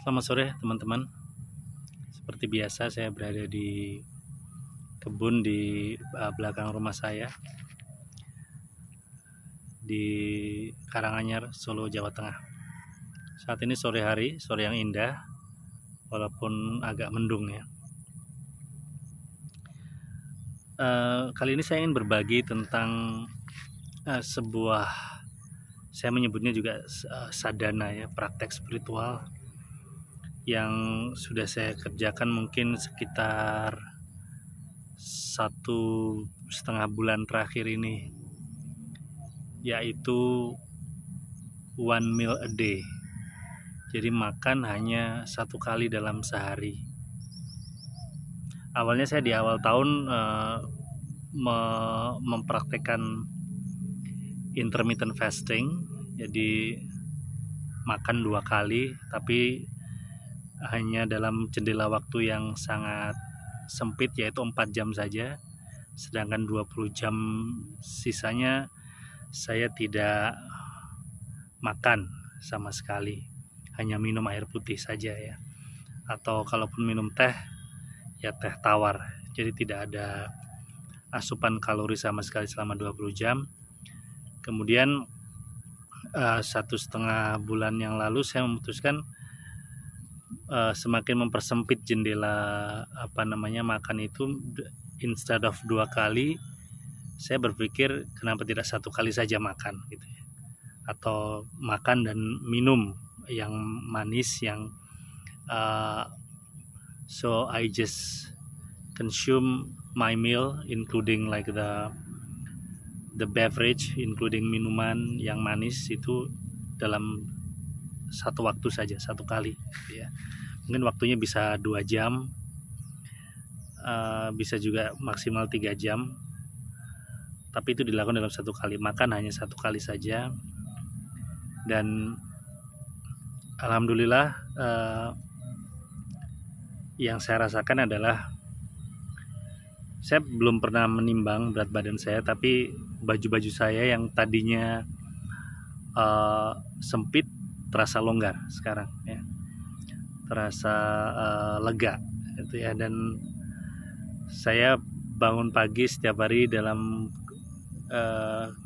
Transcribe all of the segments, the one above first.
Selamat sore teman-teman. Seperti biasa saya berada di kebun di belakang rumah saya di Karanganyar, Solo, Jawa Tengah. Saat ini sore hari, sore yang indah walaupun agak mendung ya. Kali ini saya ingin berbagi tentang sebuah, saya menyebutnya juga sadhana ya, praktek spiritual yang sudah saya kerjakan mungkin sekitar 1,5 bulan terakhir ini, yaitu one meal a day. Jadi makan hanya 1 kali dalam sehari. Awalnya saya di awal tahun mempraktekkan intermittent fasting, jadi makan 2 kali tapi hanya dalam jendela waktu yang sangat sempit, yaitu 4 jam saja, sedangkan 20 jam sisanya saya tidak makan sama sekali, hanya minum air putih saja ya, atau kalaupun minum teh ya teh tawar, jadi tidak ada asupan kalori sama sekali selama 20 jam. Kemudian 1,5 bulan yang lalu saya memutuskan semakin mempersempit jendela makan itu, instead of 2 kali saya berpikir kenapa tidak 1 kali saja makan gitu ya, atau makan dan minum yang manis yang so I just consume my meal including like the beverage, including minuman yang manis itu dalam satu waktu saja, 1 kali ya. Mungkin waktunya bisa 2 jam, bisa juga maksimal 3 jam, tapi itu dilakukan dalam 1 kali. Makan hanya 1 kali saja, dan alhamdulillah yang saya rasakan adalah saya belum pernah menimbang berat badan saya, tapi baju-baju saya yang tadinya sempit terasa longgar sekarang ya, terasa lega itu ya. Dan saya bangun pagi setiap hari dalam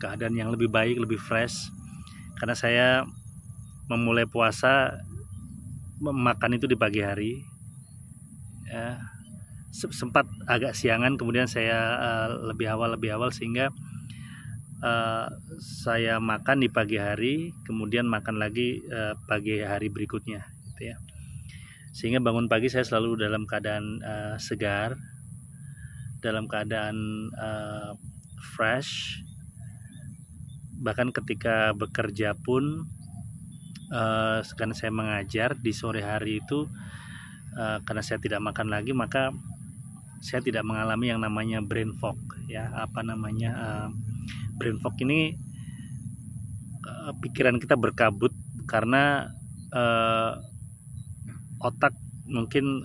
keadaan yang lebih baik, lebih fresh, karena saya memulai puasa makan itu di pagi hari ya. Sempat agak siangan, kemudian saya lebih awal sehingga saya makan di pagi hari, kemudian makan lagi pagi hari berikutnya gitu ya. Sehingga bangun pagi saya selalu dalam keadaan segar, dalam keadaan fresh. Bahkan ketika bekerja pun, karena saya mengajar di sore hari itu, karena saya tidak makan lagi, maka saya tidak mengalami yang namanya brain fog ya. Brain fog ini pikiran kita berkabut karena otak mungkin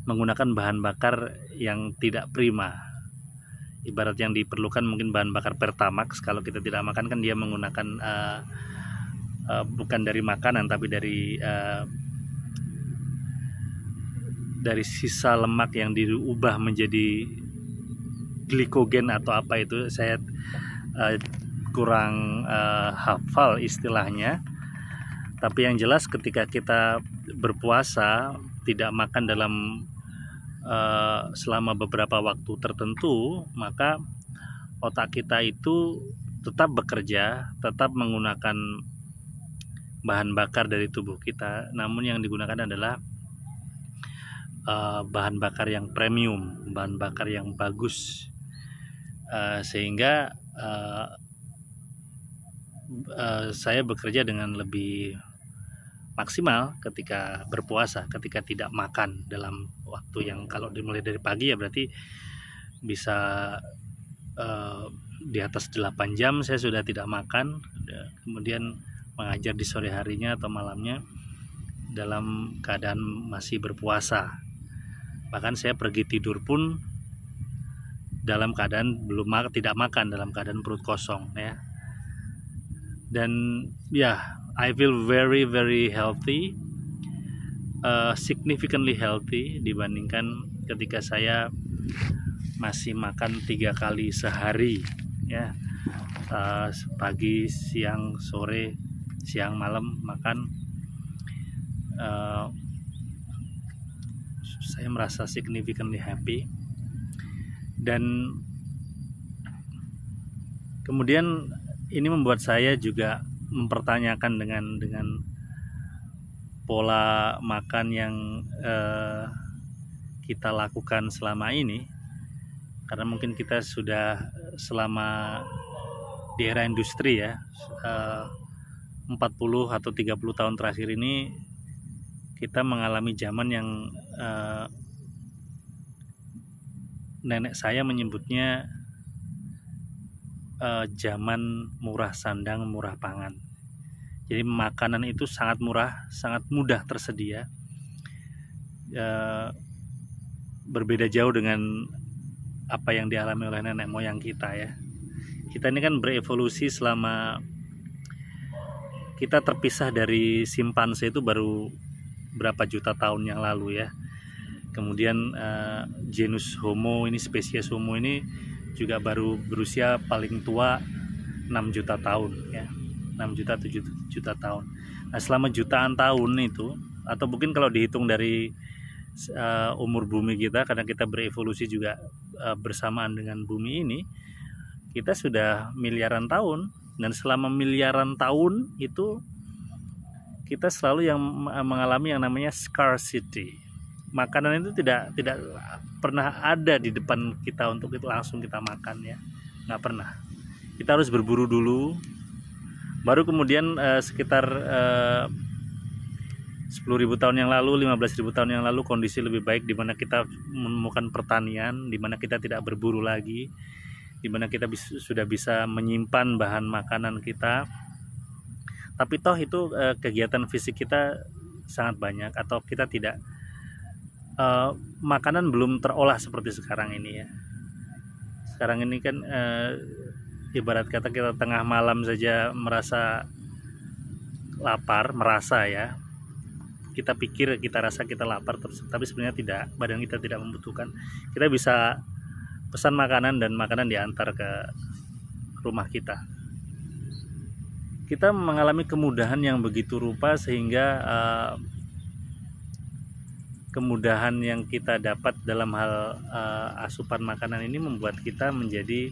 menggunakan bahan bakar yang tidak prima. Ibarat yang diperlukan mungkin bahan bakar Pertamax, kalau kita tidak makan kan dia menggunakan bukan dari makanan tapi dari sisa lemak yang diubah menjadi glikogen atau apa itu, saya kurang hafal istilahnya. Tapi yang jelas ketika kita berpuasa tidak makan dalam selama beberapa waktu tertentu, maka otak kita itu tetap bekerja, tetap menggunakan bahan bakar dari tubuh kita, namun yang digunakan adalah bahan bakar yang premium, bahan bakar yang bagus, sehingga saya bekerja dengan lebih maksimal ketika berpuasa, ketika tidak makan dalam waktu yang, kalau dimulai dari pagi ya berarti bisa di atas 8 jam saya sudah tidak makan, kemudian mengajar di sore harinya atau malamnya dalam keadaan masih berpuasa. Bahkan saya pergi tidur pun dalam keadaan tidak makan, dalam keadaan perut kosong ya. Dan ya, I feel very healthy. significantly healthy dibandingkan ketika saya masih makan 3 kali sehari ya, pagi, siang, sore, siang, malam makan. Saya merasa significantly happy, dan kemudian ini membuat saya juga mempertanyakan dengan pola makan yang kita lakukan selama ini, karena mungkin kita sudah selama di era industri ya, 40 atau 30 tahun terakhir ini kita mengalami zaman yang nenek saya menyebutnya zaman murah sandang, murah pangan. Jadi makanan itu sangat murah, sangat mudah tersedia. Berbeda jauh dengan apa yang dialami oleh nenek moyang kita ya. Kita ini kan berevolusi selama kita terpisah dari simpanse itu baru berapa juta tahun yang lalu ya. Kemudian genus Homo ini, spesies Homo ini juga baru berusia paling tua 6 juta tahun ya. 6 juta 7 juta tahun. Nah, selama jutaan tahun itu, atau mungkin kalau dihitung dari umur bumi kita, karena kita berevolusi juga bersamaan dengan bumi ini, kita sudah miliaran tahun. Dan selama miliaran tahun itu kita selalu yang mengalami yang namanya scarcity. Makanan itu tidak pernah ada di depan kita untuk itu langsung kita makan ya, nggak pernah. Kita harus berburu dulu, baru kemudian sekitar 10.000 tahun yang lalu, 15.000 tahun yang lalu kondisi lebih baik, di mana kita menemukan pertanian, di mana kita tidak berburu lagi, di mana kita sudah bisa menyimpan bahan makanan kita. Tapi toh itu kegiatan fisik kita sangat banyak, atau kita tidak makanan belum terolah seperti sekarang ini ya. Sekarang ini kan ibarat kata kita tengah malam saja merasa lapar, merasa ya. Kita pikir, kita rasa kita lapar, tapi sebenarnya tidak, badan kita tidak membutuhkan. Kita bisa pesan makanan dan makanan diantar ke rumah kita. Kita mengalami kemudahan yang begitu rupa sehingga kemudahan yang kita dapat dalam hal asupan makanan ini membuat kita menjadi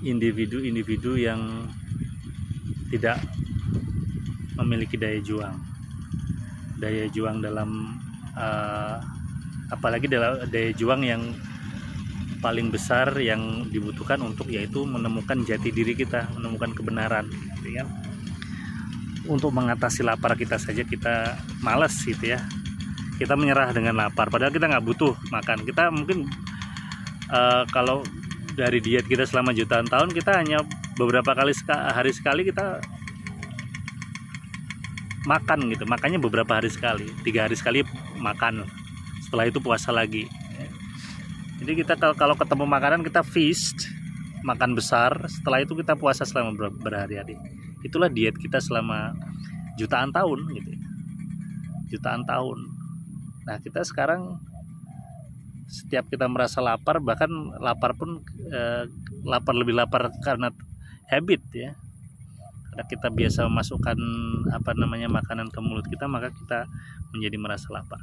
individu-individu yang tidak memiliki daya juang dalam apalagi daya juang yang paling besar yang dibutuhkan untuk, yaitu menemukan jati diri kita, menemukan kebenaran gitu ya. Untuk mengatasi lapar kita saja kita malas gitu ya, kita menyerah dengan lapar, padahal kita nggak butuh makan. Kita mungkin kalau dari diet kita selama jutaan tahun, kita hanya beberapa kali hari sekali kita makan gitu, makanya beberapa hari sekali, 3 hari sekali makan, setelah itu puasa lagi. Jadi kita kalau ketemu makanan kita feast, makan besar, setelah itu kita puasa selama berhari-hari. Itulah diet kita selama jutaan tahun gitu, jutaan tahun. Nah, kita sekarang setiap kita merasa lapar, bahkan lapar pun lebih lapar karena habit ya, karena kita biasa memasukkan makanan ke mulut kita, maka kita menjadi merasa lapar.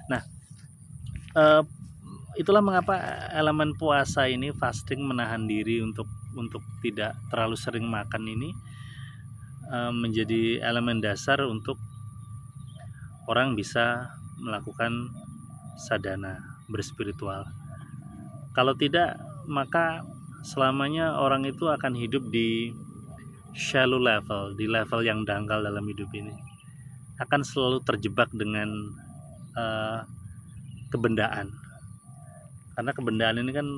Nah, itulah mengapa elemen puasa ini, fasting, menahan diri untuk tidak terlalu sering makan ini menjadi elemen dasar untuk orang bisa melakukan sadhana, berspiritual. Kalau tidak, maka selamanya orang itu akan hidup di shallow level, di level yang dangkal dalam hidup ini. Akan selalu terjebak dengan kebendaan. Karena kebendaan ini kan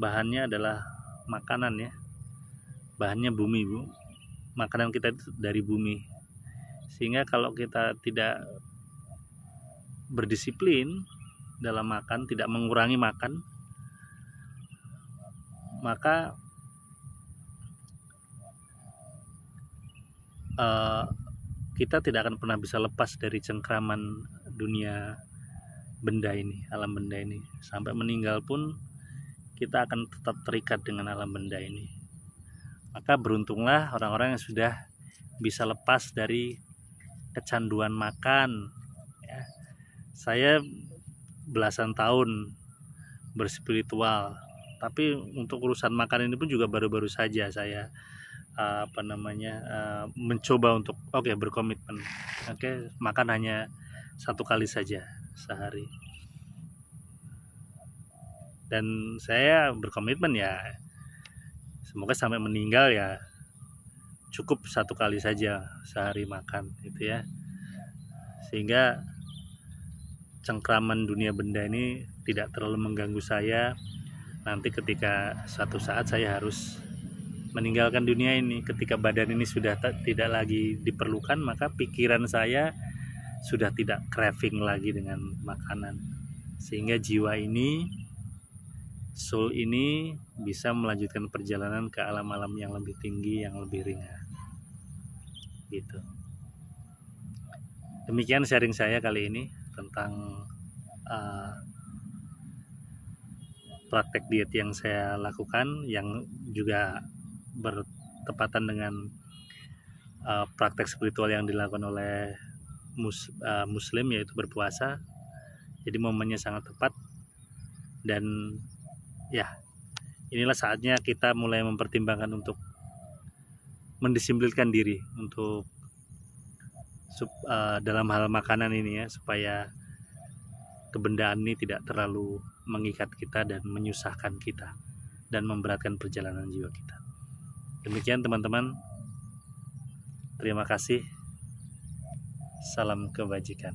bahannya adalah makanan ya. Bahannya bumi, Bu. Makanan kita itu dari bumi. Sehingga kalau kita tidak berdisiplin dalam makan, tidak mengurangi makan, maka kita tidak akan pernah bisa lepas dari cengkraman dunia benda ini, alam benda ini. Sampai meninggal pun kita akan tetap terikat dengan alam benda ini. Maka beruntunglah orang-orang yang sudah bisa lepas dari kecanduan makan. Ya. Saya belasan tahun berspiritual, tapi untuk urusan makan ini pun juga baru-baru saja saya mencoba untuk berkomitmen. Makan hanya 1 kali saja sehari. Dan saya berkomitmen ya, semoga sampai meninggal ya cukup 1 kali saja sehari makan gitu ya, sehingga cengkraman dunia benda ini tidak terlalu mengganggu saya. Nanti ketika suatu saat saya harus meninggalkan dunia ini, ketika badan ini sudah tidak lagi diperlukan, maka pikiran saya sudah tidak craving lagi dengan makanan, sehingga jiwa ini, soul ini bisa melanjutkan perjalanan ke alam-alam yang lebih tinggi, yang lebih ringan gitu. Demikian sharing saya kali ini tentang praktek diet yang saya lakukan, yang juga bertepatan dengan praktek spiritual yang dilakukan oleh muslim, yaitu berpuasa. Jadi momennya sangat tepat, dan ya inilah saatnya kita mulai mempertimbangkan untuk mendisiplinkan diri untuk dalam hal makanan ini ya, supaya kebendaan ini tidak terlalu mengikat kita dan menyusahkan kita dan memberatkan perjalanan jiwa kita. Demikian teman-teman, terima kasih, salam kebajikan.